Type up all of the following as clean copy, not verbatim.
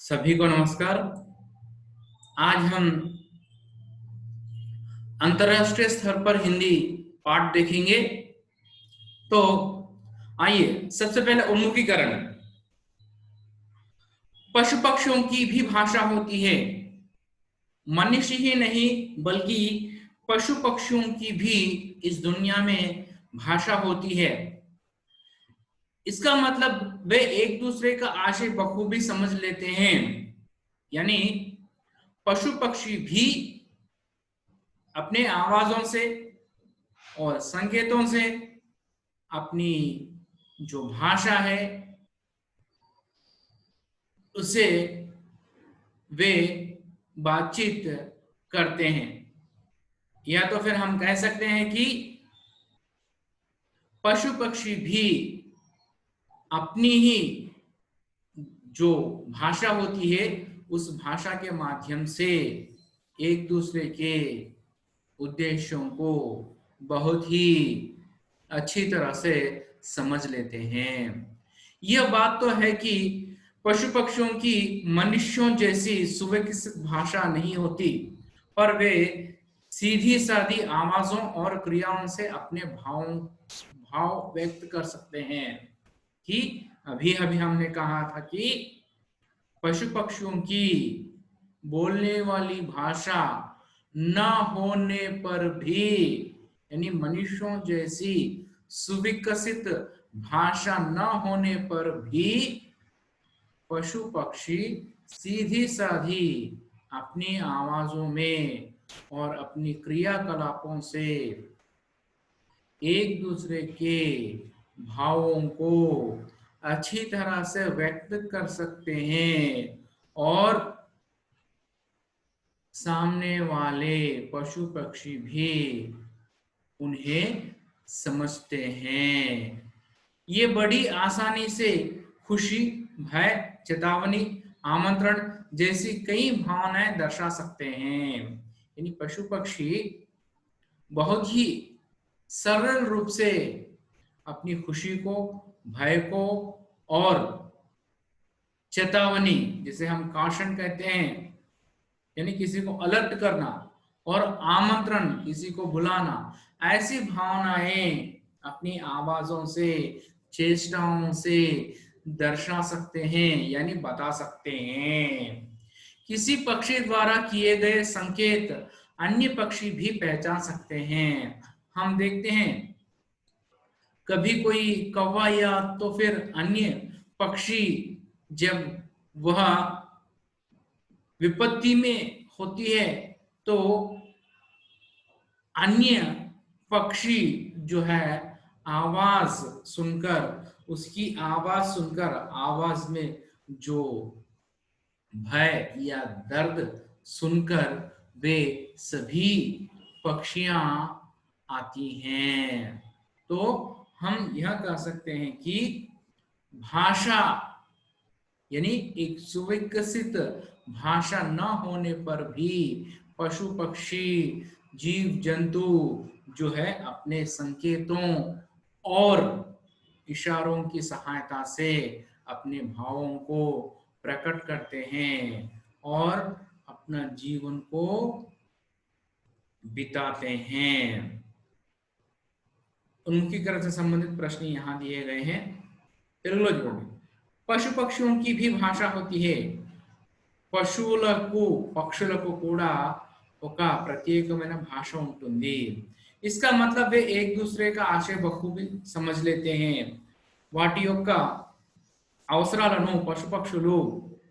सभी को नमस्कार। आज हम अंतर्राष्ट्रीय स्तर पर हिंदी पाठ देखेंगे। तो आइए सबसे पहले उन्मुखीकरण। पशु पक्षियों की भी भाषा होती है। मनुष्य ही नहीं बल्कि पशु पक्षियों की भी इस दुनिया में भाषा होती है। इसका मतलब वे एक दूसरे का आशय बखूबी समझ लेते हैं। यानी पशु पक्षी भी अपने आवाजों से और संकेतों से अपनी जो भाषा है उसे वे बातचीत करते हैं। या तो फिर हम कह सकते हैं कि पशु पक्षी भी अपनी ही जो भाषा होती है उस भाषा के माध्यम से एक दूसरे के उद्देश्यों को बहुत ही अच्छी तरह से समझ लेते हैं। यह बात तो है कि पशु पक्षियों की मनुष्यों जैसी सुविकसित भाषा नहीं होती, पर वे सीधी सादी आवाजों और क्रियाओं से अपने भाव व्यक्त कर सकते हैं। कि अभी अभी हमने कहा था कि पशु पक्षियों की बोलने वाली भाषा न होने पर भी, यानी मनुष्यों जैसी सुविकसित भाषा न होने पर भी पशु पक्षी सीधी साधी अपनी आवाजों में और अपनी क्रियाकलापों से एक दूसरे के भावों को अच्छी तरह से व्यक्त कर सकते हैं और सामने वाले पशु पक्षी भी उन्हें समझते हैं। ये बड़ी आसानी से खुशी, भय, चेतावनी, आमंत्रण जैसी कई भावनाएं दर्शा सकते हैं। यानी पशु पक्षी बहुत ही सरल रूप से अपनी खुशी को, भय को और चेतावनी, जिसे हम कॉशन कहते हैं, यानी किसी को अलर्ट करना, और आमंत्रण, किसी को बुलाना, ऐसी भावनाएं अपनी आवाजों से, चेष्टाओं से दर्शा सकते हैं, यानी बता सकते हैं। किसी पक्षी द्वारा किए गए संकेत अन्य पक्षी भी पहचान सकते हैं। हम देखते हैं कभी कोई कौवा या तो फिर अन्य पक्षी जब वह विपत्ति में होती है तो अन्य पक्षी जो है आवाज सुनकर, उसकी आवाज सुनकर आवाज में जो भय या दर्द सुनकर वे सभी पक्षियां आती हैं। तो हम यह कह सकते हैं कि भाषा, यानी एक सुविकसित भाषा न होने पर भी पशु पक्षी, जीव जंतु जो है अपने संकेतों और इशारों की सहायता से अपने भावों को प्रकट करते हैं और अपना जीवन को बिताते हैं। उन्मुखीकरण से संबंधित प्रश्न यहाँ दिए गए हैं। తెలుగులో చూడండి। పశు పక్షిयों की भी भाषा होती है। పక్షులకు కూడా ఒక ప్రత్యేకమైన భాష ఉంటుంది। इसका मतलब वे एक दूसरे का आशय बखूबी समझ लेते हैं। వాటి యొక్క అవసరాలను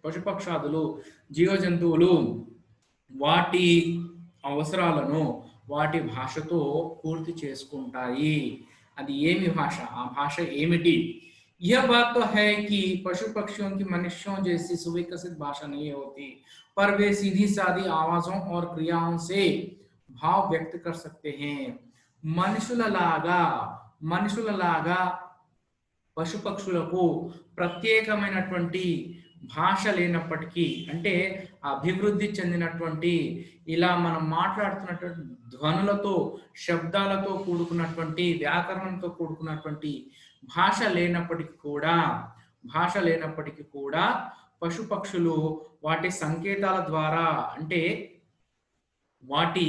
పశుపక్షాదులు జీవ జంతువులు వాటి అవసరాలను వాటి భాషతో పూర్తి చేసుకుంటాయి। అది ఏమి భాష, ఆ భాష ఏమిటి? यह बात तो है कि पशु पक्षियों की मनुष्यों जैसी सुविकसित भाषा नहीं होती, पर वे सीधी सादी आवाजों और क्रियाओं से भाव व्यक्त कर सकते हैं। మనుషులలాగా పశు పక్షులకు ప్రత్యేకమైనటువంటి భాష లేనప్పటికీ, అంటే అభివృద్ధి చెందినటువంటి ఇలా మనం మాట్లాడుతున్నటువంటి ధ్వనులతో, శబ్దాలతో కూడుకున్నటువంటి, వ్యాకరణంతో కూడుకున్నటువంటి భాష లేనప్పటికీ కూడా పశు పక్షులు వాటి సంకేతాల ద్వారా అంటే వాటి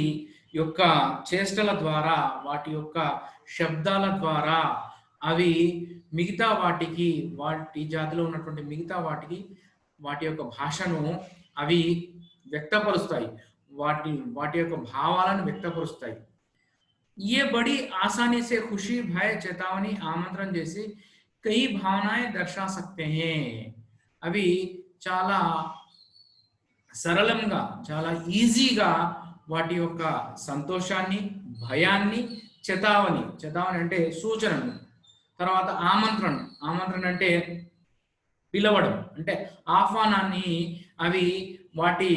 యొక్క చేష్టల ద్వారా వాటి యొక్క శబ్దాల ద్వారా అవి మిగతా వాటికి వాటి జాతిలో ఉన్నటువంటి మిగతా వాటికి వాటి యొక్క భాషను అవి వ్యక్తపరుస్తాయి వాటి యొక్క భావాలను వ్యక్తపరుస్తాయి ये बड़ी आसानी से खुशी भय चेतावनी आमंत्रण जैसे कई भावनाएं दर्शा सकते हैं అవి చాలా సరళంగా చాలా ఈజీగా వాటి యొక్క సంతోషాన్ని భయాన్ని చతావని అంటే సూచనను తర్వాత ఆమంత్రణ అంటే పిలవడం అంటే ఆహ్వానాన్ని అవి వాటి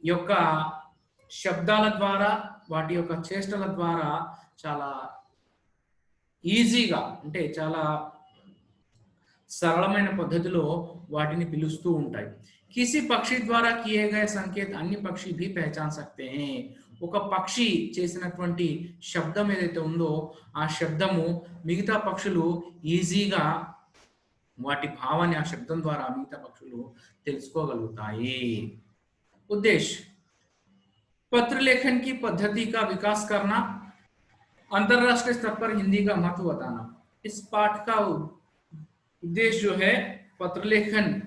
యొక్క శబ్దాల ద్వారా వాటి యొక్క చేష్టల ద్వారా చాలా ఈజీగా అంటే చాలా సరళమైన పద్ధతిలో వాటిని పిలుస్తూ ఉంటాయి किसी పక్షి ద్వారా किए गए संकेत अन्य पक्षी भी पहचान सकते हैं ఒక పక్షి చేసినటువంటి శబ్దం ఏదైతే ఉందో ఆ శబ్దము మిగతా పక్షులు ఈజీగా వాటి భావాన్ని ఆ శబ్దం ద్వారా మిగతా పక్షులు తెలుసుకోగలుగుతాయి उद्देश्य पत्र लेखन की पद्धति का विकास करना अंतरराष्ट्रीय स्तर पर हिंदी का महत्व बताना इस पाठ का उद्देश्य जो है पत्र लेखन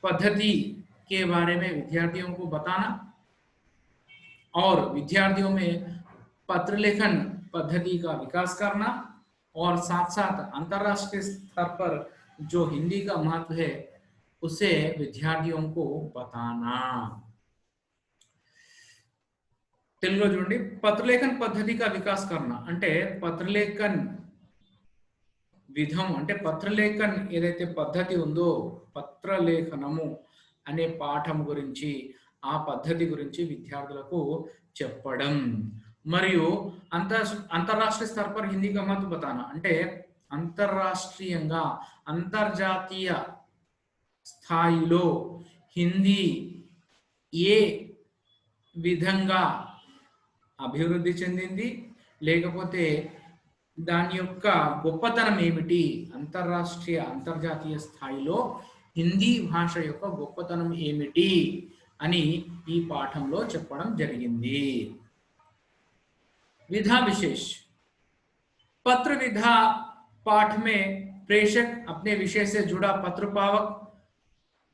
पद्धति के बारे में विद्यार्थियों को बताना और विद्यार्थियों में पत्र लेखन पद्धति का विकास करना और साथ साथ अंतरराष्ट्रीय स्तर पर जो हिंदी का महत्व है उसे विद्यार्थियों को बताना తెలుగులో చూడండి పత్రలేఖన్ పద్ధతిగా వికాస్ కర్ణ అంటే పత్రలేఖన్ విధం అంటే పత్రలేఖన్ ఏదైతే పద్ధతి ఉందో పత్రలేఖనము అనే పాఠం గురించి ఆ పద్ధతి గురించి విద్యార్థులకు చెప్పడం మరియు అంతర్రాష్ట్రీయ స్థాయి పర్ హిందీ కా మహత్వ బతానా అంటే అంతర్రాష్ట్రీయంగా అంతర్జాతీయ స్థాయిలో హిందీ ఏ విధంగా అభివృద్ధి చెందింది లేకపోతే దాని యొక్క గొప్పతనం ఏమిటి అంతర్రాష్ట్రీయ అంతర్జాతీయ స్థాయిలో హిందీ భాష యొక్క గొప్పతనం ఏమిటి అని ఈ పాఠంలో చెప్పడం జరిగింది विधा विशेष पत्र विधा पाठ में प्रेषक अपने विषय से जुड़ा पत्र पावक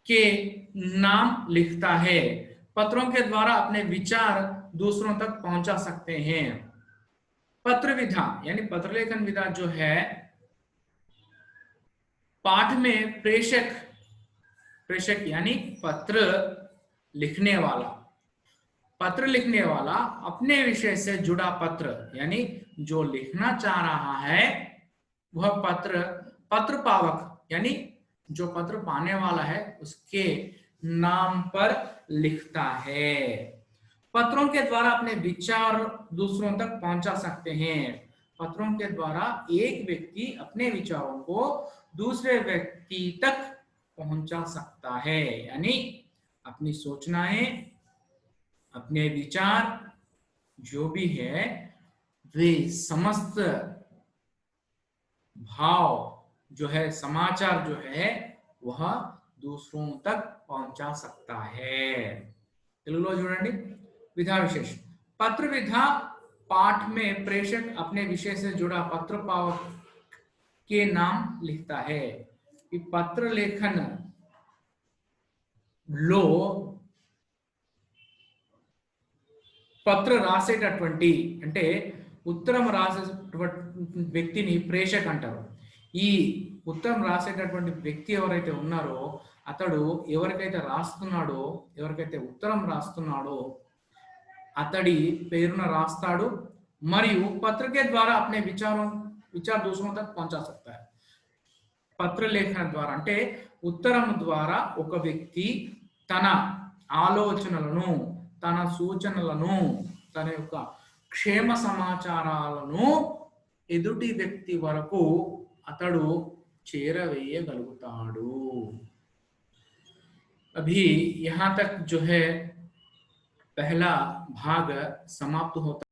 के नाम लिखता है पत्रों के द्वारा अपने विचार दूसरों तक पहुंचा सकते हैं पत्र विधा यानी पत्रलेखन विधा जो है पाठ में प्रेषक यानी पत्र लिखने वाला अपने विषय से जुड़ा पत्र यानी जो लिखना चाह रहा है वह पत्र पावक यानी जो पत्र पाने वाला है उसके नाम पर लिखता है पत्रों के द्वारा अपने विचार दूसरों तक पहुंचा सकते हैं पत्रों के द्वारा एक व्यक्ति अपने विचारों को दूसरे व्यक्ति तक पहुंचा सकता है यानी अपनी सूचनाएं अपने विचार जो भी है वे समस्त भाव जो है समाचार जो है वह दूसरों तक पहुंचा सकता है తెలుగులో చూడండి विधा विशेष पत्र विधा पाठ में प्रेषक अपने विषय से जुड़ा पत्र पावक के नाम लिखता है कि पत्र लेखन लो పత్ర రాసేటటువంటి అంటే ఉత్తరం రాసేటటువంటి వ్యక్తిని ప్రేషక్ అంటారు ఈ ఉత్తరం రాసేటటువంటి వ్యక్తి ఎవరైతే ఉన్నారో అతడు ఎవరికైతే రాస్తున్నాడో ఎవరికైతే ఉత్తరం రాస్తున్నాడో అతడి పేరున రాస్తాడు మరియు పత్ర के द्वारा अपने विचार दूसरों तक पहुंचा सकता है పత్ర లేఖన ద్వారా అంటే ఉత్తరం ద్వారా ఒక వ్యక్తి తన ఆలోచనలను తన సూచనలను తన యొక్క క్షేమ సమాచారాలను ఎదుటి వ్యక్తి వరకు అతడు చేరవేయగలుగుతాడు अभी यहाँ तक जो है पहला भाग समाप्त होता